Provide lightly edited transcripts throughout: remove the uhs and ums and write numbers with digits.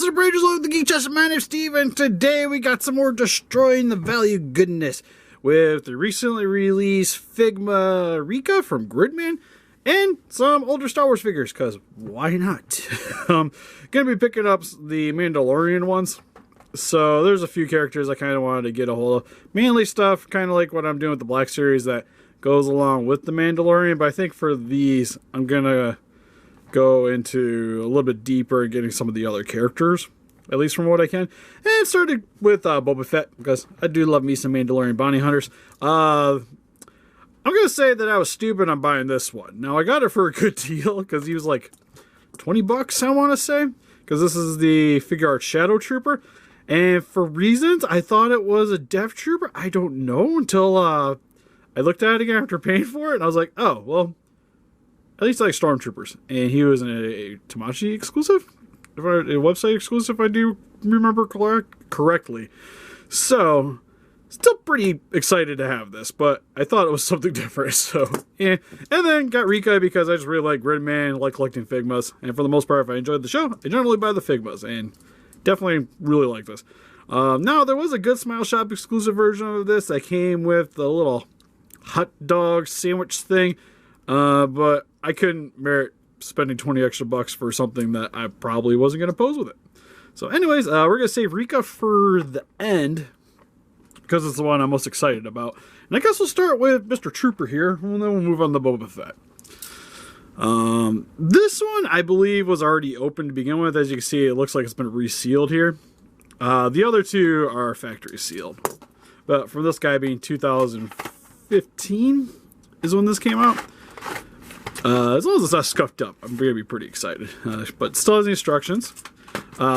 the Rangers of the Geek Chest. My name's Steve, and today we got some more Destroying the Value goodness with the recently released Figma Rika from Gridman and some older Star Wars figures, because why not? Gonna be picking up the Mandalorian ones. So there's a few characters I kind of wanted to get a hold of. Mainly stuff kind of like what I'm doing with the Black Series that goes along with the Mandalorian, but I think for these I'm gonna go into a little bit deeper and getting some of the other characters, at least from what I can. And started with Boba Fett, because I do love me some Mandalorian bounty hunters. I'm gonna say that I was stupid on buying this one. Now I got it for a good deal because he was like 20 bucks, I want to say, because this is the Figuarts Shadow Trooper. And for reasons, I thought it was a Death Trooper. I don't know until I looked at it again after paying for it, and I was like, oh, well, at least I like Stormtroopers. And he was a Tamachi exclusive, a website exclusive, if I do remember correctly. So, still pretty excited to have this, but I thought it was something different. So, yeah. And then got Rika because I just really like Gridman, like collecting Figmas. And for the most part, if I enjoyed the show, I generally buy the Figmas. And definitely really like this. Now, there was a Good Smile Shop exclusive version of this that came with the little hot dog sandwich thing. But I couldn't merit spending 20 extra bucks for something that I probably wasn't going to pose with it. So anyways, we're going to save Rika for the end, because it's the one I'm most excited about. And I guess we'll start with Mr. Trooper here, and then we'll move on to Boba Fett. This one, I believe, was already open to begin with. As you can see, it looks like it's been resealed here. The other two are factory sealed. But for this guy being 2015 is when this came out. As long as it's not scuffed up, I'm going to be pretty excited. But still has the instructions.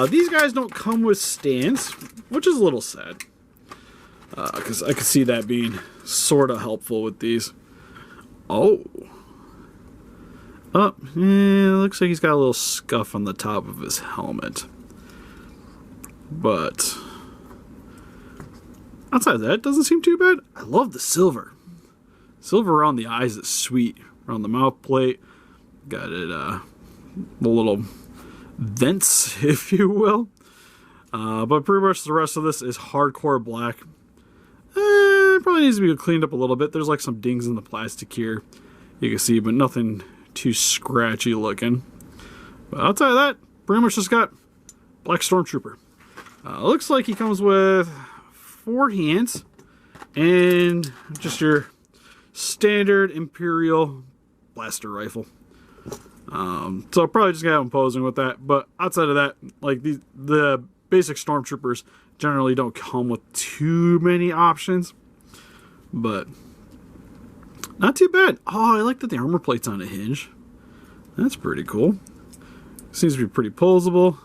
These guys don't come with stands, which is a little sad. Because I could see that being sort of helpful with these. Oh. Oh, looks like he's got a little scuff on the top of his helmet. But outside of that, it doesn't seem too bad. I love the silver. Silver around the eyes is sweet. Around the mouth plate, got it, the little vents, if you will. But pretty much the rest of this is hardcore black. It probably needs to be cleaned up a little bit. There's like some dings in the plastic here, you can see, but nothing too scratchy looking. But outside of that, pretty much just got Black Stormtrooper. Looks like he comes with 4 hands and just your standard Imperial blaster rifle. So I'll probably just have him posing with that. But outside of that, like the basic Stormtroopers generally don't come with too many options. But not too bad. Oh, I like that the armor plate's on a hinge. That's pretty cool. Seems to be pretty posable.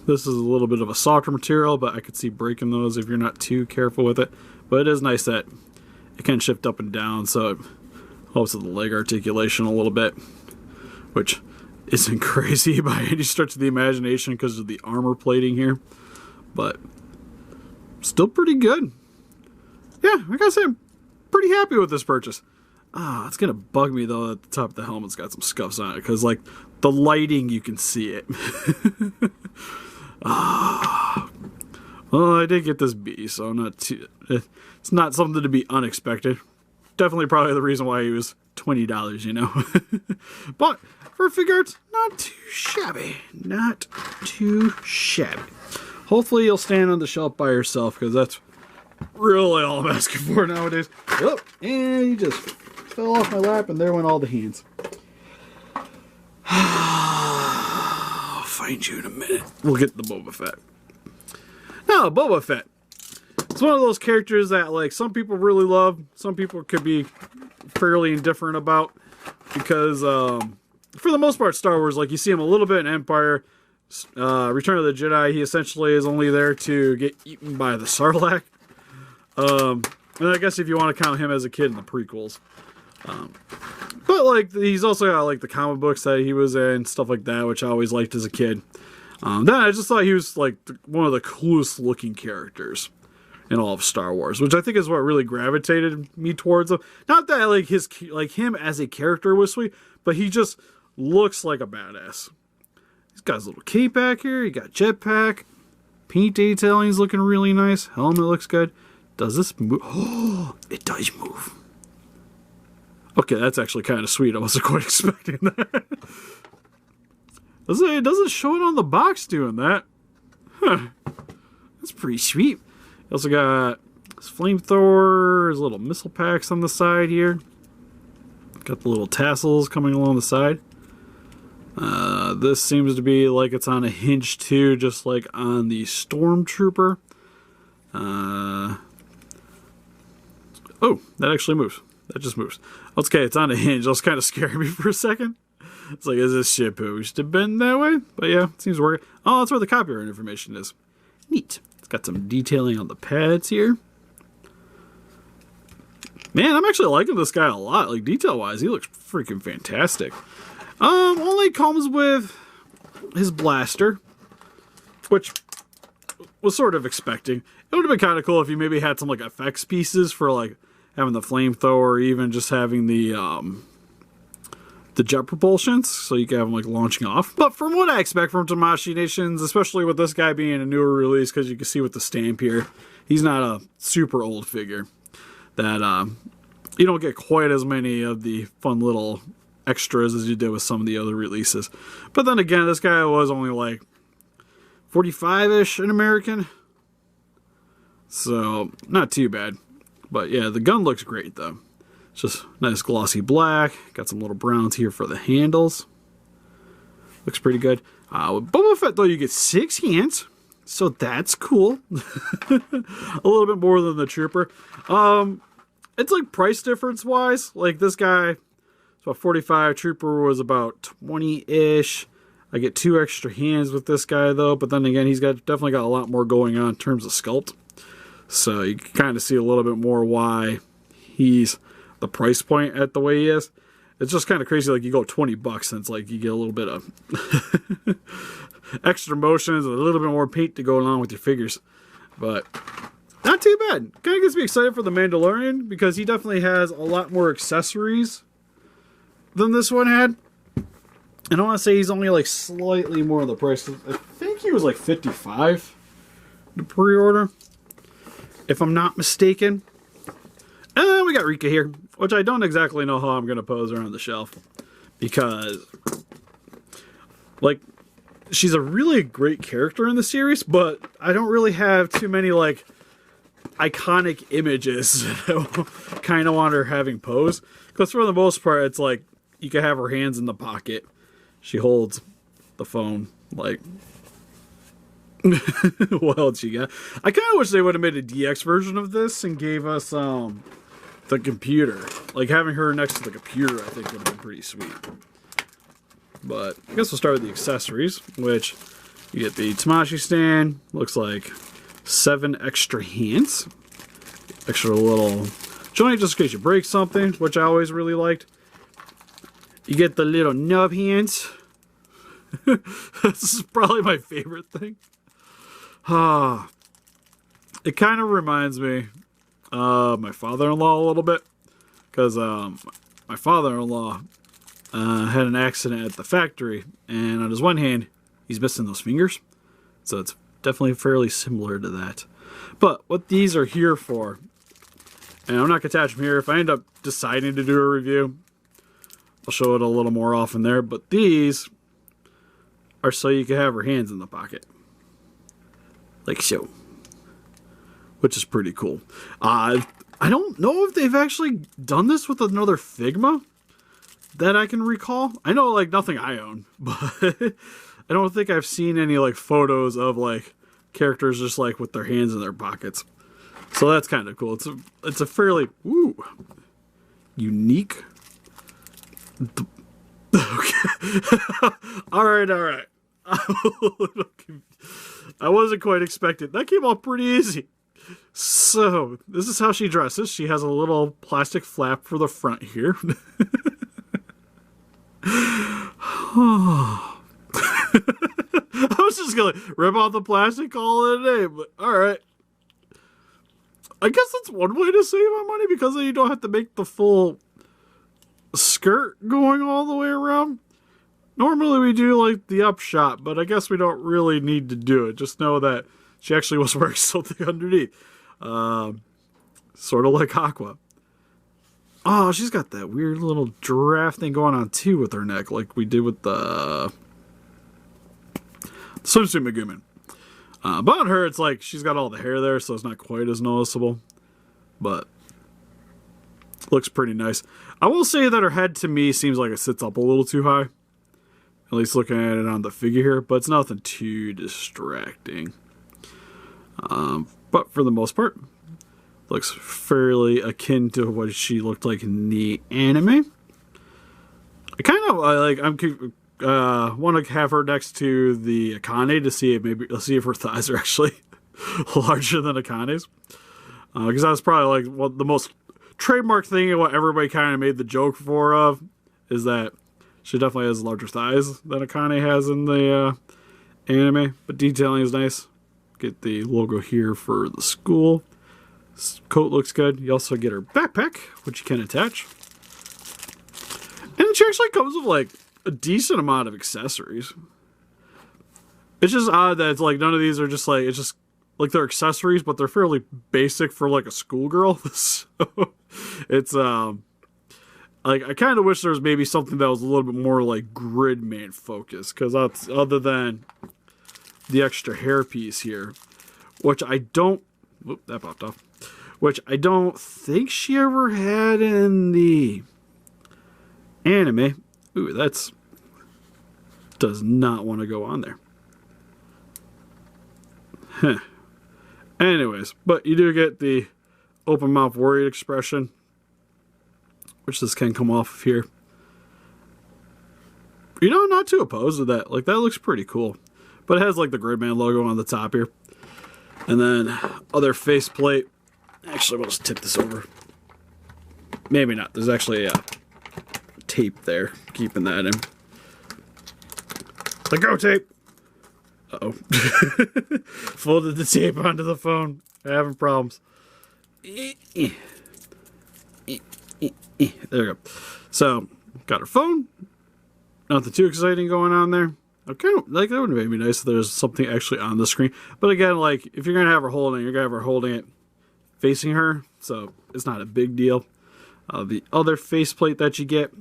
This is a little bit of a softer material, but I could see breaking those if you're not too careful with it. But it is nice that it can shift up and down, so it helps with the leg articulation a little bit, which isn't crazy by any stretch of the imagination because of the armor plating here, but still pretty good. Yeah, I gotta say, I'm pretty happy with this purchase. It's gonna bug me though that the top of the helmet's got some scuffs on it, because like the lighting, you can see it. Well, I did get this B, so not too, it's not something to be unexpected. Definitely probably the reason why he was $20, you know. But for Figuarts, not too shabby. Not too shabby. Hopefully you'll stand on the shelf by yourself, because that's really all I'm asking for nowadays. Oh, and he just fell off my lap, and there went all the hands. I'll find you in a minute. We'll get the Boba Fett. Now, Boba Fett. It's one of those characters that, like, some people really love, some people could be fairly indifferent about, because for the most part, Star Wars, like, you see him a little bit in Empire, Return of the Jedi, he essentially is only there to get eaten by the Sarlacc. And I guess if you want to count him as a kid in the prequels. But, like, he's also got, like, the comic books that he was in, stuff like that, which I always liked as a kid. Then I just thought he was, like, one of the coolest looking characters in all of Star Wars, which I think is what really gravitated me towards him. Not that, like, him as a character was sweet, but he just looks like a badass. He's got his little cape back here. You got jetpack. Paint detailing's looking really nice. Helmet looks good. Does this move? Oh, it does move. Okay, that's actually kind of sweet. I wasn't quite expecting that. It doesn't show it on the box doing that. Huh. That's pretty sweet. You also got his flamethrower, his little missile packs on the side here. Got the little tassels coming along the side. This seems to be like it's on a hinge too, just like on the Stormtrooper. Oh, that actually moves. That just moves. Okay, it's on a hinge. That was kind of scaring me for a second. It's like, is this supposed to bend that way? But yeah, it seems working. Oh, that's where the copyright information is. Neat. It's got some detailing on the pads here. Man, I'm actually liking this guy a lot. Like, detail-wise, he looks freaking fantastic. Only comes with his blaster, which was sort of expecting. It would have been kind of cool if you maybe had some, like, effects pieces for, like, having the flamethrower, or even just having the jet propulsions, so you can have them, like, launching off. But from what I expect from Tamashii Nations, especially with this guy being a newer release, because you can see with the stamp here, he's not a super old figure. That, you don't get quite as many of the fun little extras as you did with some of the other releases. But then again, this guy was only like 45-ish in American. So, not too bad. But yeah, the gun looks great though. It's just nice glossy black. Got some little browns here for the handles. Looks pretty good. With Boba Fett though, you get 6 hands. So that's cool. A little bit more than the Trooper. It's like price difference wise. Like this guy, it's about 45. Trooper was about 20-ish. I get 2 extra hands with this guy though. But then again, he's definitely got a lot more going on in terms of sculpt. So you can kind of see a little bit more why he's the price point at the way he is. It's just kind of crazy. Like you go $20 and it's like you get a little bit of extra motions and a little bit more paint to go along with your figures. But not too bad. Kind of gets me excited for the Mandalorian because he definitely has a lot more accessories than this one had. And I want to say he's only like slightly more of the price. I think he was like $55 to pre-order, if I'm not mistaken. And then we got Rika here, which I don't exactly know how I'm going to pose her on the shelf. Because, like, she's a really great character in the series, but I don't really have too many, like, iconic images that I kind of want her having pose. Because for the most part, it's like, you can have her hands in the pocket. She holds the phone, like... What else you got? I kind of wish they would have made a DX version of this and gave us the computer. Like having her next to the computer, I think would have been pretty sweet. But I guess we'll start with the accessories, which you get the Tamashii stand. Looks like 7 extra hands. Extra little joint just in case you break something, which I always really liked. You get the little nub hands. This is probably my favorite thing. It kind of reminds me of my father-in-law a little bit. Because my father-in-law had an accident at the factory. And on his one hand, he's missing those fingers. So it's definitely fairly similar to that. But what these are here for, and I'm not going to attach them here. If I end up deciding to do a review, I'll show it a little more often there. But these are so you can have her hands in the pocket. Like so. Which is pretty cool. I don't know if they've actually done this with another Figma that I can recall. I know, like, nothing I own. But I don't think I've seen any, like, photos of, like, characters just, like, with their hands in their pockets. So that's kind of cool. It's a fairly, unique... Okay. Alright. I wasn't quite expecting. That came off pretty easy. So, this is how she dresses. She has a little plastic flap for the front here. I was just going to rip off the plastic, call it a day, but alright. I guess that's one way to save on money because then you don't have to make the full skirt going all the way around. Normally we do like the upshot, but I guess we don't really need to do it. Just know that she actually was wearing something underneath. Sort of like Aqua. Oh, she's got that weird little giraffe thing going on too with her neck, like we did with the swimsuit Megumin. But on her, it's like she's got all the hair there, so it's not quite as noticeable. But looks pretty nice. I will say that her head to me seems like it sits up a little too high. At least looking at it on the figure here, but it's nothing too distracting. But for the most part, looks fairly akin to what she looked like in the anime. I kind of want to have her next to the Akane to see if her thighs are actually larger than Akane's. Because that was probably like the most trademark thing and what everybody kind of made the joke of is that she definitely has larger thighs than Akane has in the anime. But detailing is nice. Get the logo here for the school. This coat looks good. You also get her backpack, which you can attach. And she actually comes with like a decent amount of accessories. It's just odd that it's like none of these are just like, it's just like they're accessories, but they're fairly basic for like a schoolgirl. So it's like I kind of wish there was maybe something that was a little bit more like Gridman focused, because that's other than the extra hairpiece here, which I don't. Whoop, that popped off. Which I don't think she ever had in the anime. Ooh, that's does not want to go on there. Huh. Anyways, but you do get the open mouth worried expression, which this can come off of here. You know, not too opposed to that. Like, that looks pretty cool. But it has, like, the Gridman logo on the top here. And then, other faceplate. Actually, we'll just tip this over. Maybe not. There's actually a tape there, keeping that in. The go tape! Uh-oh. Folded the tape onto the phone. Having problems. There we go. So, got her phone. Nothing too exciting going on there. Okay, like that would have made me nice if there's something actually on the screen. But again, like if you're gonna have her holding it, you're gonna have her holding it facing her, so it's not a big deal. The other faceplate that you get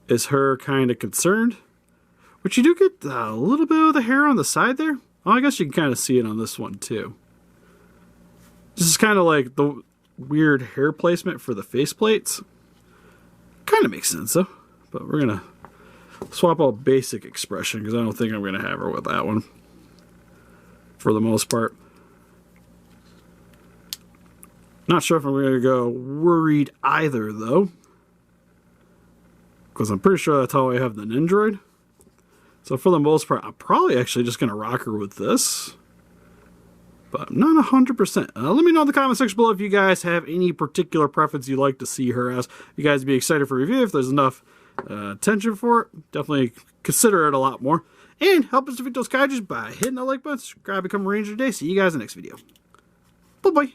is her kind of concerned, which you do get a little bit of the hair on the side there. Oh, I guess you can kind of see it on this one too. This is kind of like the weird hair placement for the faceplates. Kind of makes sense though, but we're gonna swap out basic expression because I don't think I'm gonna have her with that one for the most part. Not sure if I'm gonna go worried either though, because I'm pretty sure that's how I have the Nindroid. So for the most part, I'm probably actually just gonna rock her with this. But I'm not 100%. Let me know in the comment section below if you guys have any particular preference you'd like to see her as. You guys be excited for review. If there's enough attention for it, definitely consider it a lot more. And help us defeat those kaijus by hitting that like button. Subscribe, become a ranger today. See you guys in the next video. Bye-bye.